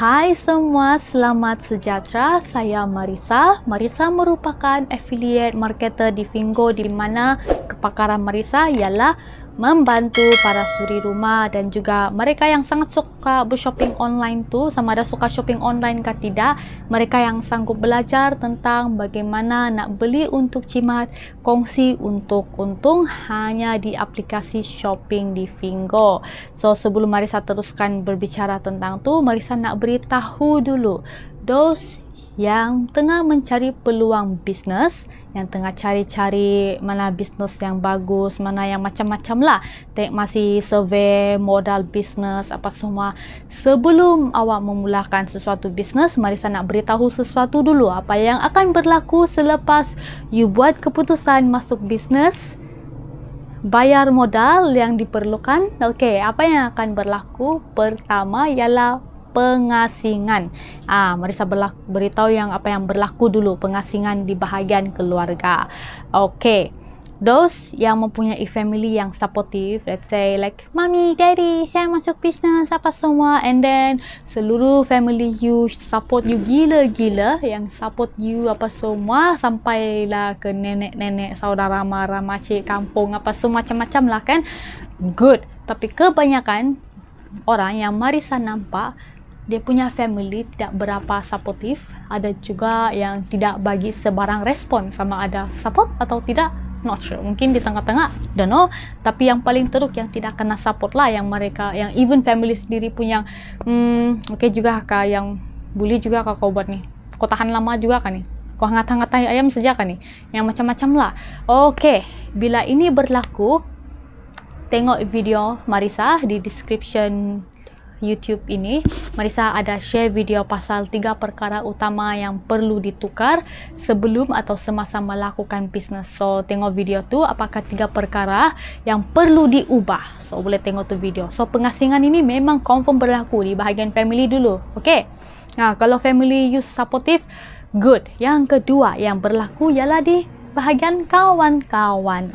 Hai semua, selamat sejahtera. Saya Marisa. Marisa merupakan affiliate marketer di Fingo, di mana kepakaran Marisa ialah membantu para suri rumah dan juga mereka yang sangat suka bershopping online tu, sama ada suka shopping online ke tidak, mereka yang sanggup belajar tentang bagaimana nak beli untuk jimat, kongsi untuk untung hanya di aplikasi shopping di Fingo. So sebelum Marisa teruskan berbicara tentang tu, Marisa nak beritahu dulu those yang tengah mencari peluang bisnes, yang tengah cari-cari mana bisnes yang bagus, mana yang macam-macam lah, masih survey modal bisnes apa semua. Sebelum awak memulakan sesuatu bisnes, Marisa nak beritahu sesuatu dulu apa yang akan berlaku selepas you buat keputusan masuk bisnes, bayar modal yang diperlukan. Okey, apa yang akan berlaku? Pertama ialah pengasingan. Marisa beritahu yang apa yang berlaku dulu, pengasingan di bahagian keluarga. Okey, those yang mempunyai family yang supportive, let's say like mommy, daddy, saya masuk bisnes apa semua, and then seluruh family you support you gila-gila, yang support you apa semua sampailah ke nenek-nenek, saudara mara, makcik kampung apa semua macam-macam lah kan. Good. Tapi kebanyakan orang yang Marisa nampak, dia punya family tidak berapa supportive. Ada juga yang tidak bagi sebarang respon, sama ada support atau tidak, not sure. Mungkin di tengah-tengah, don't know. Tapi yang paling teruk yang tidak kena support lah, yang mereka, yang even family sendiri pun yang okay juga kak, yang bully juga kak kau buat ni, kau tahan lama juga kan ni, kau hangat-hangatai ayam saja kan ni, yang macam-macam lah. Okay, bila ini berlaku, tengok video Marisa di description YouTube ini. Marisa ada share video pasal 3 perkara utama yang perlu ditukar sebelum atau semasa melakukan bisnes. So tengok video tu, apakah 3 perkara yang perlu diubah. So boleh tengok tu video. So pengasingan ini memang confirm berlaku di bahagian family dulu. Okay, kalau family you supportive, good. Yang kedua yang berlaku ialah di bahagian kawan-kawan.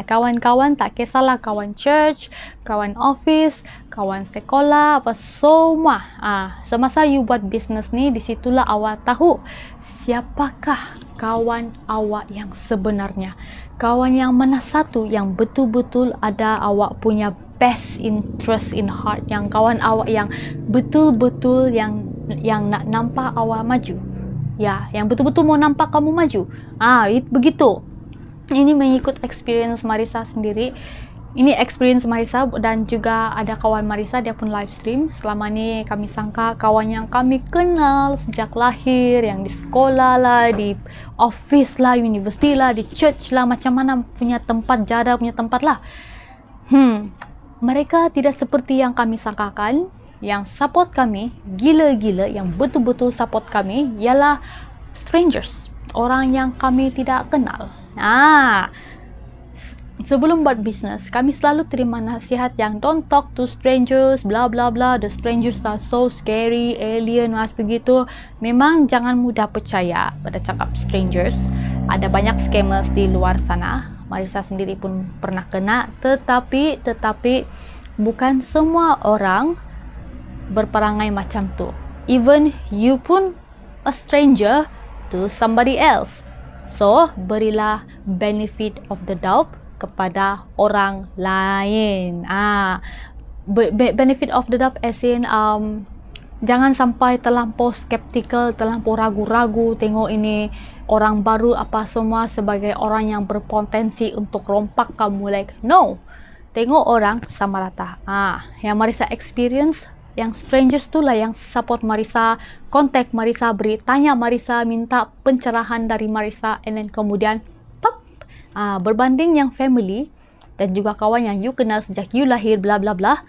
Kawan-kawan tak kisahlah, kawan church, kawan office, kawan sekolah, apa semua. Semasa you buat bisnes ni, di situlah awak tahu siapakah kawan awak yang sebenarnya. Kawan yang mana satu yang betul-betul ada awak punya best interest in heart, yang kawan awak yang betul-betul yang nak nampak awak maju. Ya, yang betul-betul mau nampak kamu maju. Begitu. Ini mengikut experience Marisa sendiri. Ini experience Marisa, dan juga ada kawan Marisa, dia pun live stream. Selama ni kami sangka kawan yang kami kenal sejak lahir, yang di sekolah lah, di office lah, universiti lah, di church lah, macam mana punya tempat, jada punya tempat lah. Mereka tidak seperti yang kami sangkakan. Yang support kami gila-gila, yang betul-betul support kami ialah strangers, orang yang kami tidak kenal. Sebelum buat bisnes, kami selalu terima nasihat yang don't talk to strangers, bla bla bla, the strangers are so scary, alien, begitu. Memang jangan mudah percaya pada cakap strangers. Ada banyak scammers di luar sana. Marisa sendiri pun pernah kena, tetapi bukan semua orang berperangai macam tu. Even you pun a stranger to somebody else. So berilah benefit of the doubt kepada orang lain. Benefit of the doubt as in jangan sampai terlampau skeptical, terlampau ragu-ragu tengok ini orang baru apa semua sebagai orang yang berpotensi untuk rompak kamu. Like no, tengok orang sama rata. Yang Marisa experience, yang strangers tu lah yang support Marisa, kontak Marisa, tanya Marisa, minta pencerahan dari Marisa, and then kemudian berbanding yang family dan juga kawan yang you kenal sejak you lahir, bla bla bla,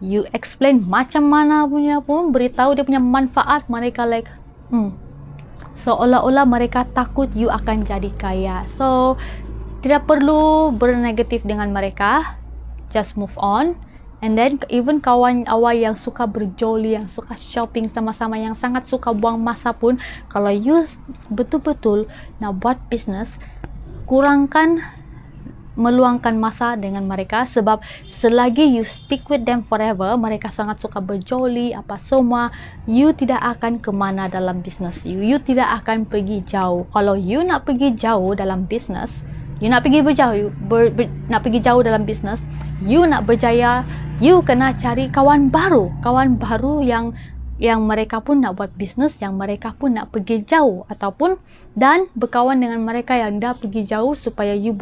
you explain macam mana punya pun, beritahu dia punya manfaat, mereka like seolah-olah mereka takut you akan jadi kaya. So tidak perlu bernegatif dengan mereka, just move on. And then even kawan awak yang suka berjoli, yang suka shopping sama-sama, yang sangat suka buang masa pun, kalau you betul-betul nak buat bisnes, kurangkan meluangkan masa dengan mereka, sebab selagi you stick with them forever, mereka sangat suka berjoli apa semua, you tidak akan kemana dalam bisnes you tidak akan pergi jauh. Kalau you nak pergi jauh dalam bisnes, you nak pergi nak pergi jauh dalam bisnes, you nak berjaya, you kena cari kawan baru yang mereka pun nak buat bisnes, yang mereka pun nak pergi jauh, ataupun dan berkawan dengan mereka yang dah pergi jauh, supaya you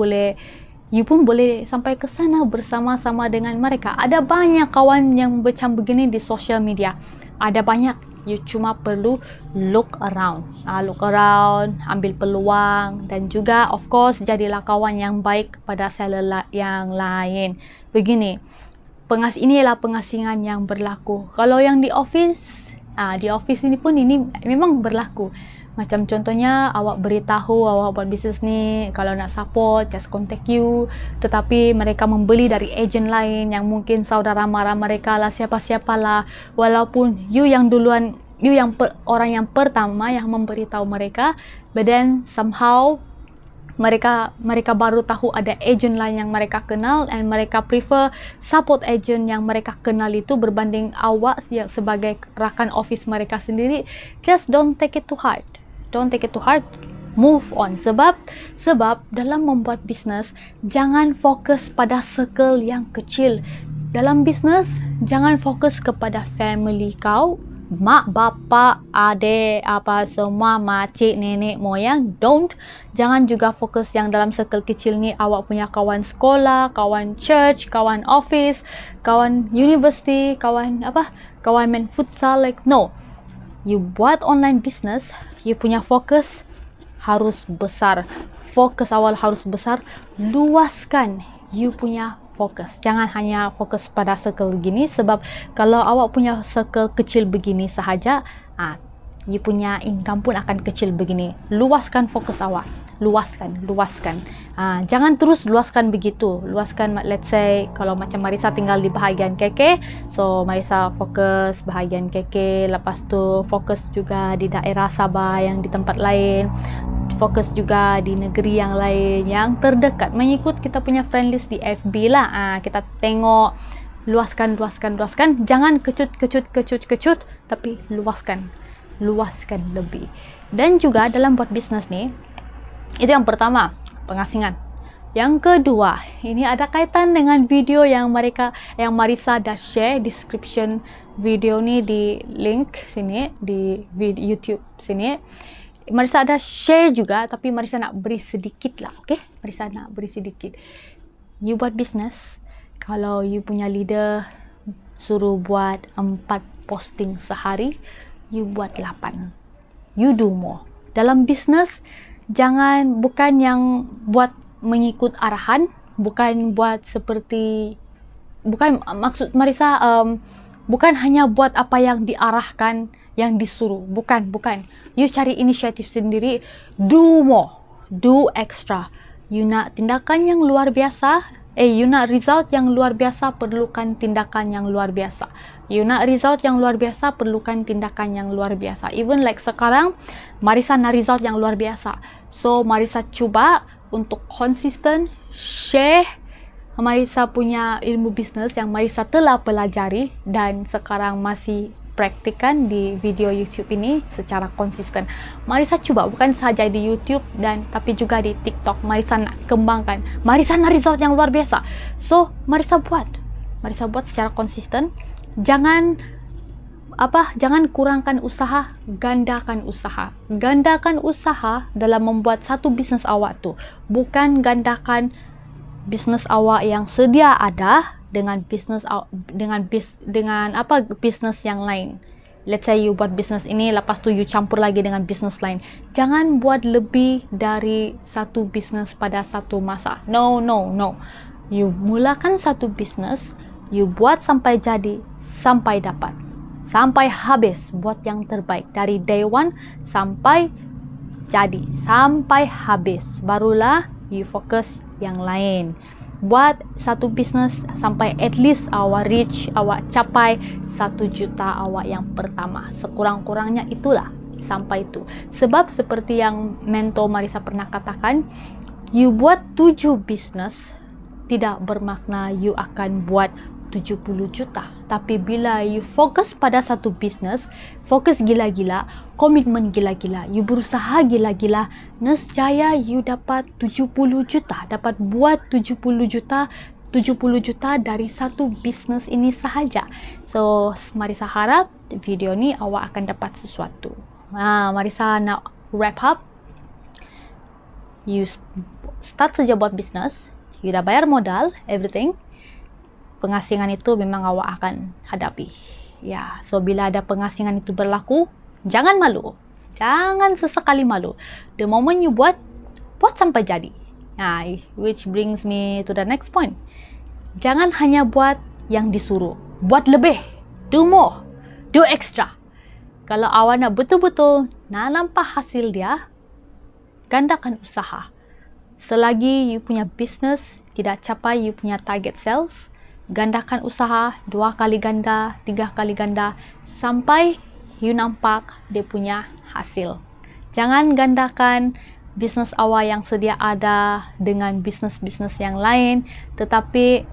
pun boleh sampai ke sana bersama-sama dengan mereka. Ada banyak kawan yang macam begini di social media, ada banyak. You cuma perlu look around, ambil peluang, dan juga of course jadilah kawan yang baik kepada seller yang lain. Begini, inilah pengasingan yang berlaku. Kalau yang di office ini pun ini memang berlaku. Macam contohnya, awak beritahu awak buat bisnes ni, kalau nak support just contact you, tetapi mereka membeli dari ejen lain yang mungkin saudara mara mereka lah, siapa-siapalah, walaupun you yang duluan, orang yang pertama yang memberitahu mereka, but then somehow mereka baru tahu ada ejen lain yang mereka kenal, and mereka prefer support ejen yang mereka kenal itu berbanding awak yang sebagai rakan office mereka sendiri. Just don't take it too hard. Move on. Sebab dalam membuat bisnes, jangan fokus pada circle yang kecil. Dalam bisnes, jangan fokus kepada family kau, mak, bapa, adik, apa semua, makcik, nenek, moyang. Jangan juga fokus yang dalam circle kecil ni awak punya kawan sekolah, kawan church, kawan office, kawan university, kawan main futsal. No. You buat online business, you punya fokus harus besar. Fokus awal harus besar. Luaskan you punya fokus. Jangan hanya fokus pada circle begini, sebab kalau awak punya circle kecil begini sahaja, you punya income pun akan kecil begini. Luaskan fokus awak. Luaskan. Jangan terus luaskan begitu. Luaskan, let's say kalau macam Marisa tinggal di bahagian KK, so Marisa fokus bahagian KK, lepas tu fokus juga di daerah Sabah yang di tempat lain, fokus juga di negeri yang lain yang terdekat, mengikut kita punya friend list di FB lah. Kita tengok, luaskan. Jangan kecut, tapi luaskan lebih. Dan juga dalam buat bisnes ni, itu yang pertama, pengasingan. Yang kedua, ini ada kaitan dengan video yang Marisa dah share description video ni di link sini di YouTube sini. Marisa ada share juga, tapi Marisa nak beri sedikit lah, okay? Marisa nak beri sedikit. You buat bisnes, kalau you punya leader suruh buat 4 posting sehari, you buat 8. You do more. Dalam bisnes, bukan yang buat mengikut arahan, maksud Marisa, bukan hanya buat apa yang diarahkan, yang disuruh. Bukan. You cari inisiatif sendiri. Do more. Do extra. You nak tindakan yang luar biasa, you nak result yang luar biasa, perlukan tindakan yang luar biasa. You nak result yang luar biasa, perlukan tindakan yang luar biasa. Even like sekarang, Marisa nak result yang luar biasa. So, Marisa cuba untuk konsisten share Marisa punya ilmu bisnes yang Marisa telah pelajari dan sekarang masih praktikan di video YouTube ini secara konsisten. Marisa cuba bukan sahaja di YouTube tapi juga di TikTok. Marisa nak kembangkan. Marisa nak result yang luar biasa. So, Marisa buat secara konsisten. Jangan kurangkan usaha, gandakan usaha. Gandakan usaha dalam membuat satu bisnes awak tu. Bukan gandakan bisnes awak yang sedia ada dengan bisnes yang lain. Let's say you buat bisnes ini, lepas tu you campur lagi dengan bisnes lain. Jangan buat lebih dari satu bisnes pada satu masa. No. You mulakan satu bisnes, you buat sampai jadi, sampai dapat. Sampai habis, buat yang terbaik. Dari day one sampai jadi, sampai habis. Barulah you fokus yang lain. Buat satu bisnes sampai at least awak capai 1 juta awak yang pertama. Sekurang-kurangnya itulah, sampai itu. Sebab seperti yang mentor Marisa pernah katakan, you buat 7 bisnes tidak bermakna you akan buat 70 juta. Tapi bila you fokus pada satu bisnes, fokus gila-gila, komitmen gila-gila, you berusaha gila-gila, nescaya you dapat 70 juta, dapat buat 70 juta dari satu bisnes ini sahaja. So, Marissa harap video ni awak akan dapat sesuatu. Marissa nak wrap up. You start saja buat bisnes, you dah bayar modal, everything. Pengasingan itu memang awak akan hadapi. Ya, so bila ada pengasingan itu berlaku, jangan malu. Jangan sesekali malu. The moment you buat sampai jadi. Which brings me to the next point. Jangan hanya buat yang disuruh. Buat lebih. Do more. Do extra. Kalau awak nak betul-betul nak nampak hasil dia, gandakan usaha. Selagi you punya business tidak capai you punya target sales, gandakan usaha 2 kali ganda, 3 kali ganda sampai you nampak dia punya hasil. Jangan gandakan bisnes awak yang sedia ada dengan bisnes-bisnes yang lain, tetapi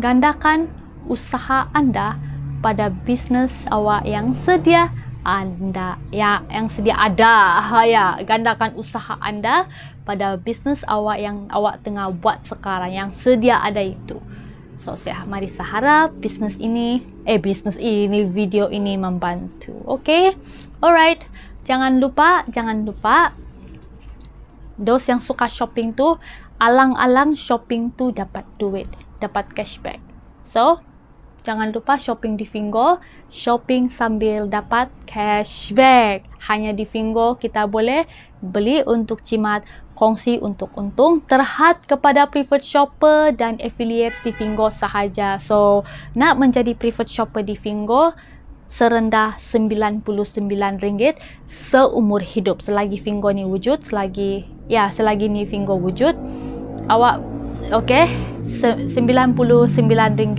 gandakan usaha anda pada bisnes awak yang sedia anda, yang sedia ada. Gandakan usaha anda pada bisnes awak yang awak tengah buat sekarang, yang sedia ada itu. So, Marissa harap video ini membantu. Okay? Alright. Jangan lupa, those yang suka shopping tu, alang-alang shopping tu dapat duit, dapat cashback. So, jangan lupa shopping di Fingo, shopping sambil dapat cashback. Hanya di Fingo kita boleh beli untuk jimat, kongsi untuk untung, terhad kepada preferred shopper dan affiliates di Fingo sahaja. So, nak menjadi preferred shopper di Fingo serendah RM99 seumur hidup. Selagi Fingo ni wujud, selagi ni Fingo wujud, awak RM99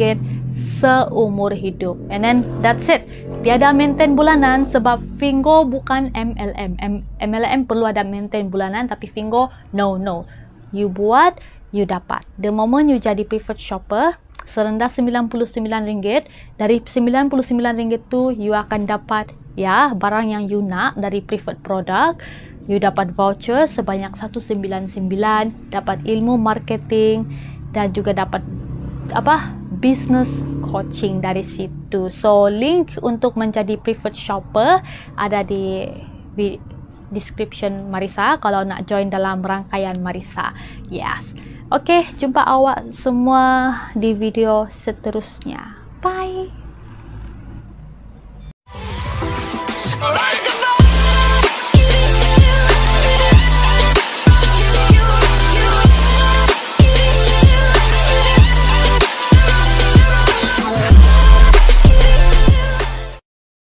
seumur hidup. And then that's it. Tiada maintain bulanan sebab Fingo bukan MLM. MLM perlu ada maintain bulanan, tapi Fingo no. You buat, you dapat. The moment you jadi preferred shopper, serendah RM99, dari RM99 tu you akan dapat barang yang you nak dari preferred product. You dapat voucher sebanyak RM199, dapat ilmu marketing dan juga dapat business coaching dari situ. So, link untuk menjadi preferred shopper ada di description Marissa kalau nak join dalam rangkaian Marissa. Yes. Okay, jumpa awak semua di video seterusnya.